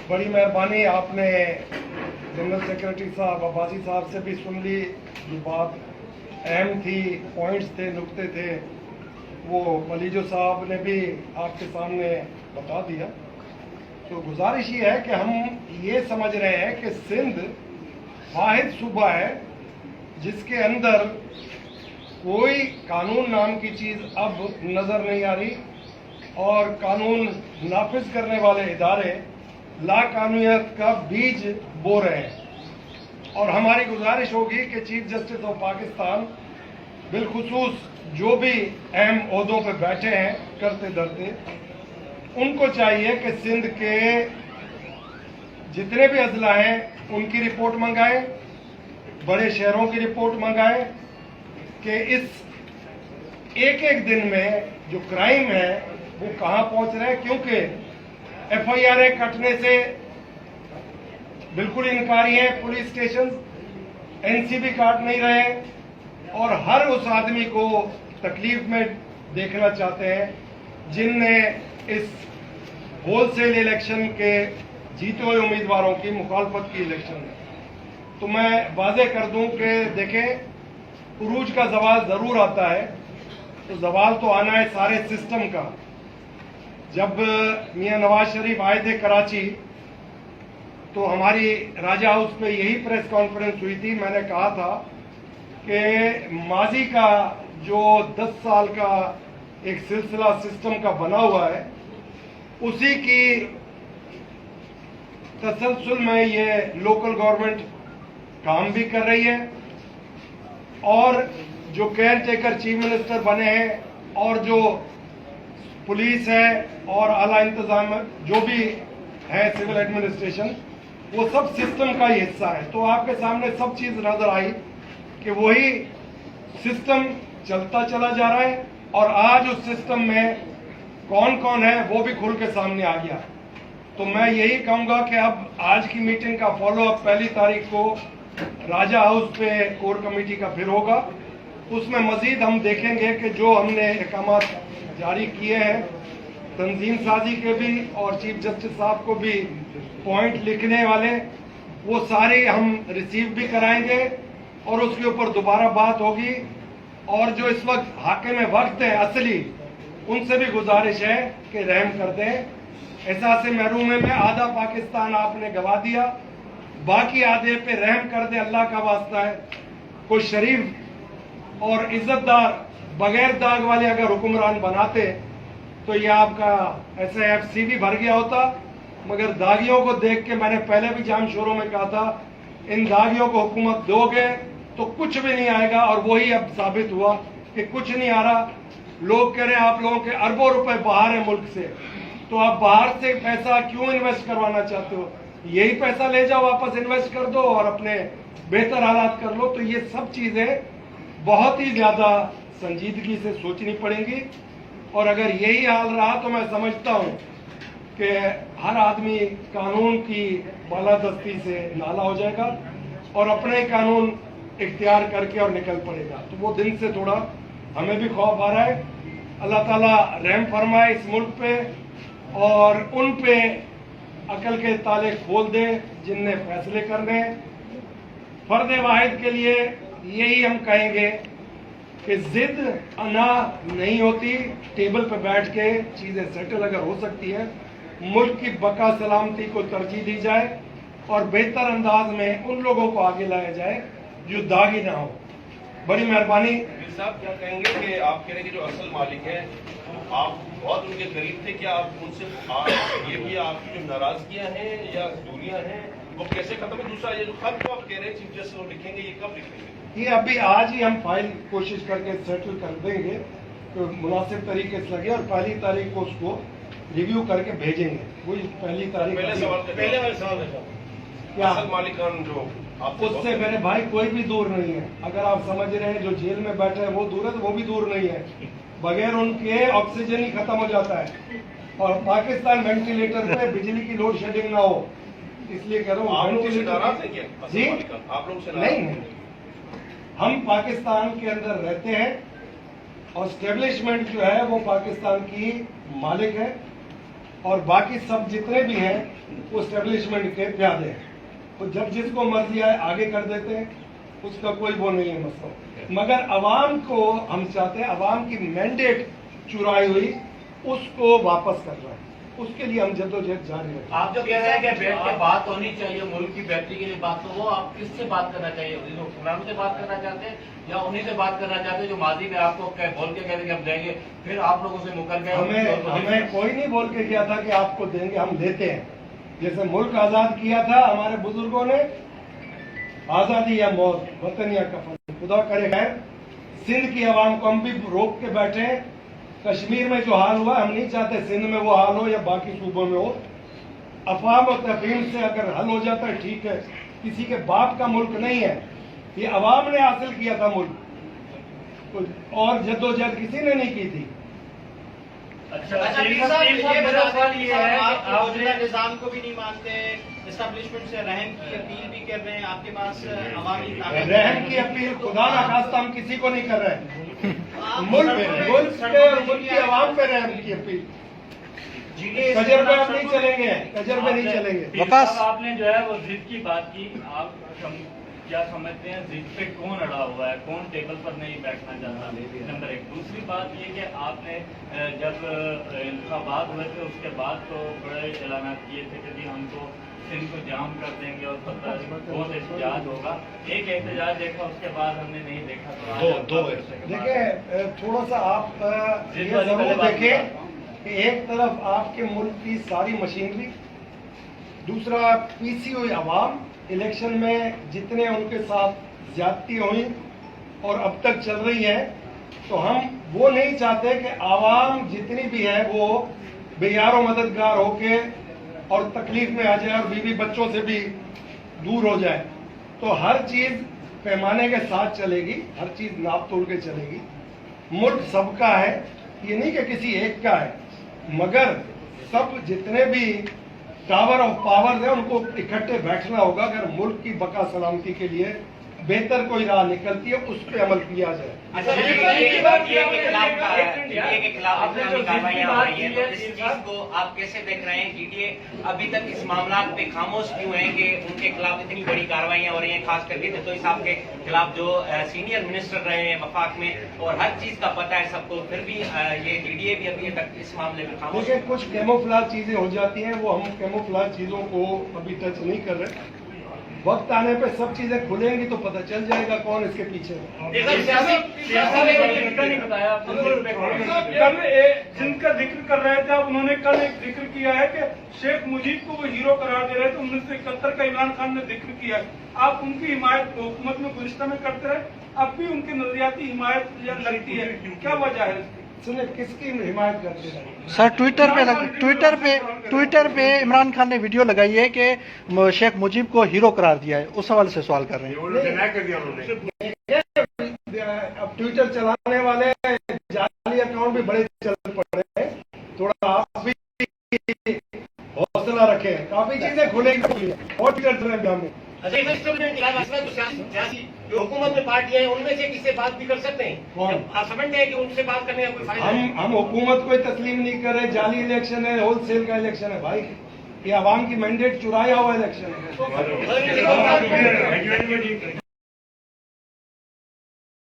बड़ी मेहरबानी, आपने जनरल सेक्रेटरी साहब अब्बासी साहब से भी सुन ली। जो बात अहम थी, पॉइंट्स थे, नुक्ते थे, वो मलीजो साहब ने भी आपके सामने बता दिया। तो गुजारिश ये है कि हम ये समझ रहे हैं कि सिंध वाहिद सूबा है जिसके अंदर कोई कानून नाम की चीज़ अब नज़र नहीं आ रही और कानून नाफिज करने वाले इदारे लाकानूनियत का बीज बो रहे हैं। और हमारी गुजारिश होगी कि चीफ जस्टिस ऑफ पाकिस्तान बिलखुसूस जो भी अहम ओहदों पर बैठे हैं करते धरते, उनको चाहिए कि सिंध के जितने भी अजला हैं उनकी रिपोर्ट मंगाएं, बड़े शहरों की रिपोर्ट मंगाएं कि इस एक एक दिन में जो क्राइम है वो कहां पहुंच रहे हैं। क्योंकि एफआईआर कटने से बिल्कुल इनकारी है पुलिस स्टेशन, एनसीबी काट नहीं रहे और हर उस आदमी को तकलीफ में देखना चाहते हैं जिनने इस होलसेल इलेक्शन के जीते हुए उम्मीदवारों की मुखालफत की इलेक्शन में। तो मैं वाज़ेह कर दूं कि देखें, उरूज का जवाल जरूर आता है, तो जवाल तो आना है सारे सिस्टम का। जब मियां नवाज शरीफ आए थे कराची, तो हमारी राजा हाउस पे यही प्रेस कॉन्फ्रेंस हुई थी। मैंने कहा था कि माजी का जो 10 साल का एक सिलसिला सिस्टम का बना हुआ है, उसी की तसलसल में ये लोकल गवर्नमेंट काम भी कर रही है और जो केयर टेकर चीफ मिनिस्टर बने हैं और जो पुलिस है और आला इंतजाम जो भी है सिविल एडमिनिस्ट्रेशन, वो सब सिस्टम का ही हिस्सा है। तो आपके सामने सब चीज नजर आई कि वही सिस्टम चलता चला जा रहा है और आज उस सिस्टम में कौन कौन है वो भी खुल के सामने आ गया। तो मैं यही कहूंगा कि अब आज की मीटिंग का फॉलो अप 1 तारीख को राजा हाउस पे कोर कमेटी का फिर होगा। उसमें मजीद हम देखेंगे कि जो हमने अहकाम जारी किए हैं तंजीम साजी के भी और चीफ जस्टिस साहब को भी पॉइंट लिखने वाले, वो सारे हम रिसीव भी कराएंगे और उसके ऊपर दोबारा बात होगी। और जो इस वक्त हाकिम वक्त है असली, उनसे भी गुजारिश है कि रहम कर दें। एहसास महरूमे में आधा पाकिस्तान आपने गवा दिया, बाकी आधे पे रहम कर दे, अल्लाह का वास्ता है। कोई शरीफ और इज्जतदार बगैर दाग वाले अगर हुक्मरान बनाते तो ये आपका SIFC भी भर गया होता। मगर दागियों को देख के मैंने पहले भी जाम शोरों में कहा था, इन दागियों को हुकूमत दोगे तो कुछ भी नहीं आएगा और वही अब साबित हुआ कि कुछ नहीं आ रहा। लोग कह रहे हैं आप लोगों के अरबों रुपए बाहर है मुल्क से, तो आप बाहर से पैसा क्यों इन्वेस्ट करवाना चाहते हो? यही पैसा ले जाओ, वापस इन्वेस्ट कर दो और अपने बेहतर हालात कर लो। तो ये सब चीजें बहुत ही ज्यादा संजीदगी से सोचनी पड़ेंगी और अगर यही हाल रहा तो मैं समझता हूं कि हर आदमी कानून की बालादस्ती से नाला हो जाएगा और अपने ही कानून इख्तियार करके और निकल पड़ेगा। तो वो दिन से थोड़ा हमें भी खौफ आ रहा है। अल्लाह ताला रहम फरमाए इस मुल्क पे और उन पे अकल के ताले खोल दे जिनने फैसले करने। फर्द वाहिद के लिए यही हम कहेंगे कि जिद अना नहीं होती, टेबल पर बैठ के चीजें सेटल अगर हो सकती है, मुल्क की बका सलामती को तरजीह दी जाए और बेहतर अंदाज में उन लोगों को आगे लाया जाए जो दागी ना हो। बड़ी मेहरबानी। साहब क्या कहेंगे कि आप कह रहे हैं कि जो असल मालिक हैं आप बहुत उनके करीब थे, क्या आप उनसे ये भी आपकी जो नाराजगियां हैं या दूरियां हैं वो कैसे खत्म है? दूसरा ये जो खत को आप कह रहे हैं चीफ जस्टिस को लिखेंगे, ये कब लिखेंगे? ये अभी आज ही हम फाइल कोशिश करके सेटल कर देंगे तो मुनासिब तरीके से लगे और 1 तारीख को उसको रिव्यू करके भेजेंगे। वही 1 तारीख। पहले सवाल क्या असल मालिकान जो उससे मेरे भाई कोई भी दूर नहीं है। अगर आप समझ रहे हैं जो जेल में बैठे हैं वो दूर है, तो वो भी दूर नहीं है। बगैर उनके ऑक्सीजन ही खत्म हो जाता है और पाकिस्तान वेंटिलेटर पे बिजली की लोड शेडिंग ना हो, इसलिए कह रहा हूँ। आप लोग जी नहीं, हम पाकिस्तान के अंदर रहते हैं और स्टेब्लिशमेंट जो है वो पाकिस्तान की मालिक है और बाकी सब जितने भी हैं वो स्टेब्लिशमेंट के प्यादे हैं। तो जब जिसको मर्जी आए आगे कर देते हैं, उसका कोई वो नहीं है मसला। मगर अवाम को हम चाहते हैं, अवाम की मैंडेट चुराई हुई उसको वापस कर रहे हैं, उसके लिए हम जद्दोजहद जारी रखें। आप जो कह रहे हैं कि बैठ के बात होनी चाहिए मुल्क की बेहतरी के लिए बात, तो वो आप किससे बात करना चाहिए? हुक्मरानों से बात करना चाहते हैं या उन्हीं से बात करना चाहते हैं जो माजी में आपको बोल के कहते कि हम देंगे, फिर आप लोगों से मुकर गए? हमें कोई नहीं बोल के किया था कि आपको देंगे, हम देते हैं। जैसे मुल्क आजाद किया था हमारे बुजुर्गों ने, आजादी या मौत, वतन या कफन, खुदा करे खैर सिंध की आवाम को हम भी रोक के बैठे हैं। कश्मीर में जो हाल हुआ हम नहीं चाहते सिंध में वो हाल हो या बाकी सूबों में हो। अफवाह और तफहीम से अगर हल हो जाता है ठीक है, किसी के बाप का मुल्क नहीं है, ये अवाम ने हासिल किया था मुल्क, और जद्दोजहद किसी ने नहीं की थी। अच्छा पीर साहब, ये मेरा सवाल ये है कि आप निजाम को भी नहीं मानते, एस्टेब्लिशमेंट से रहम की अपील भी कर रहे हैं, आपके पास अवामी रहम की अपील खुदा ना खास्ता हम किसी को नहीं कर रहे हैं। मुल्क पे और मुल्क की आवाम पे रहम की अपील। तजर्बे अब नहीं चलेंगे, तजर्बे नहीं चलेंगे। वकास आपने जो है वो जिद की बात की, आप क्या समझते हैं जिद पे कौन अड़ा हुआ है, कौन टेबल पर नहीं बैठना चाहता? नंबर एक। दूसरी बात ये कि आपने जब इंतखाबात हुए थे उसके बाद तो बड़े ऐलान किए थे कि जी हम तो सिंध को जाम कर देंगे और बहुत एहतजाज होगा। एक एहतजाज देखा, उसके बाद हमने नहीं देखा। तो देखिए थोड़ा सा आप ये जरूर देखें कि एक तरफ आपके मुल्क की सारी मशीनरी, दूसरा पीसी हुई अवाम, इलेक्शन में जितने उनके साथ ज्यादती हुई और अब तक चल रही है, तो हम वो नहीं चाहते कि आवाम जितनी भी है वो बेयारो मददगार होके और तकलीफ में आ जाए और बीवी बच्चों से भी दूर हो जाए। तो हर चीज पैमाने के साथ चलेगी, हर चीज नाप तोल के चलेगी। मुल्क सबका है, ये नहीं कि किसी एक का है, मगर सब जितने भी टावर ऑफ पावर है उनको इकट्ठे बैठना होगा। अगर मुल्क की बका सलामती के लिए बेहतर कोई राह निकलती है उस पर अमल किया जाए। के खिलाफ कार्रवाइयां हो रही हैं, तो इस चीज को आप कैसे देख रहे हैं? जीडीए अभी तक इस मामला पे खामोश क्यों है कि उनके खिलाफ इतनी बड़ी कार्रवाइयां हो रही हैं, खास करके जद्दोई साहब के खिलाफ जो सीनियर मिनिस्टर रहे हैं वफाक में, और हर चीज का पता है सबको, फिर भी ये जीडीए भी अभी तक इस मामले में खामोश? देखिए कुछ कैमोफ्लेज चीजें हो जाती हैं, वो हम कैमोफ्लेज चीजों को अभी टच नहीं कर रहे। वक्त आने पे सब चीजें खुलेंगी तो पता चल जाएगा कौन इसके पीछे है। जिनका जिक्र कर रहे थे आप, उन्होंने कल एक जिक्र किया है कि शेख मुजीब को वो हीरो करार दे रहे थे। 1971 का इमरान खान ने जिक्र किया। आप उनकी हिमायत हुकूमत में गुज़िश्ता में करते रहे, अब भी उनकी नजरियाती हिमायत लगती है, क्या वजह है? सुने किसकी हिमायत करते हैं? सर ट्विटर पे इमरान खान ने वीडियो लगाई है कि शेख मुजीब को हीरो करार दिया है, उस हवाले से सवाल कर रहे हैं। अब ट्विटर चलाने वाले जाली अकाउंट भी बड़े चल पड़े हैं, थोड़ा आप भी हौसला रखें, काफी चीजें खुलेंगी और ट्विटर चलेंगे। जो हुकूमत में पार्टियां हैं उनमें से किससे बात भी कर सकते हैं? कौन? आप समझते हैं कि उनसे बात करने का कोई फायदा नहीं? हम हुकूमत को तस्लीम नहीं कर रहे। जाली इलेक्शन है, होलसेल का इलेक्शन है भाई, ये आवाम की मैंडेट चुराया हुआ इलेक्शन है।